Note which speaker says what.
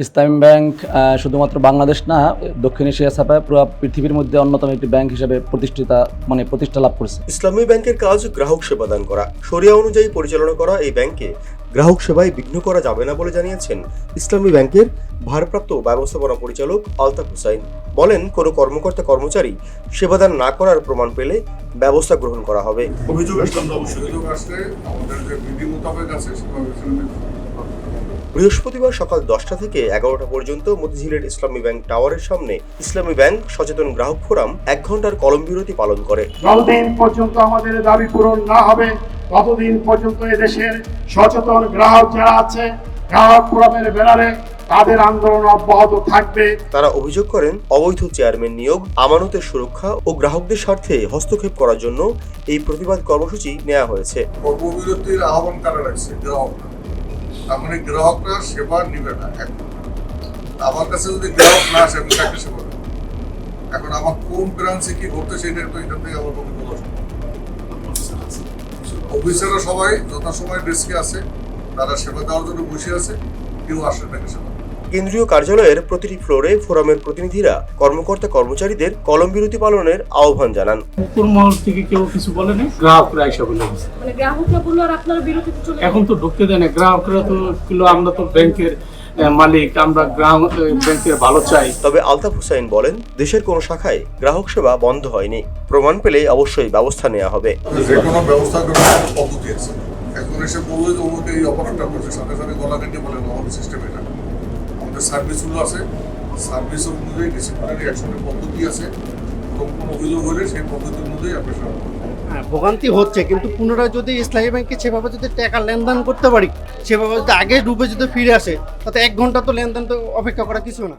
Speaker 1: ইসলামী bank শুধুমাত্র বাংলাদেশ না, দক্ষিণ এশিয়া ছাড়া পুরো পৃথিবীর মধ্যে অন্যতম একটি ব্যাংক হিসেবে প্রতিষ্ঠা লাভ করেছে।
Speaker 2: ইসলামী ব্যাংকের কাজ গ্রাহক সেবা দান করা। শরিয়া অনুযায়ী পরিচালনা করা এই ব্যাংকে গ্রাহক সেবায় বিঘ্ন করা যাবে না বলে জানিয়েছেন ইসলামী ব্যাংকের ভারপ্রাপ্ত ব্যবস্থাপনা পরিচালক আলতাফ হোসাইন। বলেন, কোনো কর্মকর্তা কর্মচারী সেবাদান না করার প্রমাণ পেলে ব্যবস্থা গ্রহণ করা হবে।
Speaker 3: অভিযোগ আসলে আমাদের যে বিধি মোতাবেক আছে সেভাবে
Speaker 2: বৃহস্পতিবার সকাল 10টা থেকে 11টা পর্যন্ত মতিঝিলের ইসলামী ব্যাংক টাওয়ারের সামনে ইসলামী ব্যাংক সচেতন গ্রাহক ফোরাম 1 ঘন্টার কলম বিরতি পালন করে।
Speaker 4: যতদিন পর্যন্ত আমাদের দাবি পূরণ না হবে ততদিন পর্যন্ত এদেশের সচেতন গ্রাহক যারা আছে গ্রাহক ফোরামের ব্যানারে তাদের আন্দোলন অব্যাহত থাকবে।
Speaker 2: তারা অভিযোগ করেন, অবৈধ চেয়ারম্যান নিয়োগ, আমানতের সুরক্ষা ও গ্রাহকদের স্বার্থে হস্তক্ষেপ করার জন্য এই প্রতিবাদ কর্মসূচি নেওয়া হয়েছে।
Speaker 3: কর্মবিরতির আহ্বান কারা রাখছে? গ্রাহকরা। তার মানে গ্রাহকরা সেবা নিবে না। আমার কাছে যদি গ্রাহক না আসে আমি কাকে সেবা দেবো? এখন আমার কোন ব্রাঞ্চে কি ঘটতেছে এটা তো এখান থেকে আমার পক্ষে বলা সম্ভব। অফিসাররা সবাই যথাসময় ডেস্কে আছে, তারা সেবা দেওয়ার জন্য বসে আছে, কেউ আসে নাকি সেবা।
Speaker 2: কেন্দ্রীয় কার্যালয়ের প্রতিটি ফ্লোরে ফোরামের প্রতিনিধিরা কর্মকর্তা কর্মচারীদের কলম বিরতি পালনের আহ্বান জানান।
Speaker 5: উপর মহল থেকে কেউ কিছু বলেনি, গ্রাহকরা এসে বলে গেছে।
Speaker 6: মানে গ্রাহকরা বললো আর আপনারা বিরতিতে চলে
Speaker 5: এখন তো ঢুকতে দেয় না গ্রাহকরা, তো আমরা তো ব্যাংকের মালিক, আমরা গ্রাহক ব্যাংকের ভালো চাই।
Speaker 2: তবে আলতাফ হোসাইন বলেন, দেশের কোনো শাখায় গ্রাহক সেবা বন্ধ হয়নি, প্রমাণ পেলে অবশ্যই ব্যবস্থা নেওয়া হবে।
Speaker 3: যে কোনো ব্যবস্থা গ্রহণের পদ্ধতি আছে। একজন এসে বললো যে ওকে এই অপারেটর করছে, সাথে সাথে গলা কেটে বলেন আমাদের সিস্টেমে না। আমাদের সার্ভিসগুলো আছে, সার্ভিস অনুযায়ী ডিসিপ্লিনারি অ্যাকশনের পদ্ধতি আছে, এবং কোনো অভিযোগ হলে সেই পদ্ধতি অনুযায়ী আপনি
Speaker 7: ভোগান্তি হচ্ছে, কিন্তু পুনরায় যদি ইসলামী ব্যাংকে সেভাবে যদি টাকা লেনদেন করতে পারি, সেভাবে যদি আগে রূপে যদি ফিরে আসে, তাতে 1 ঘন্টা তো লেনদেন তো অপেক্ষা করা কিছু না।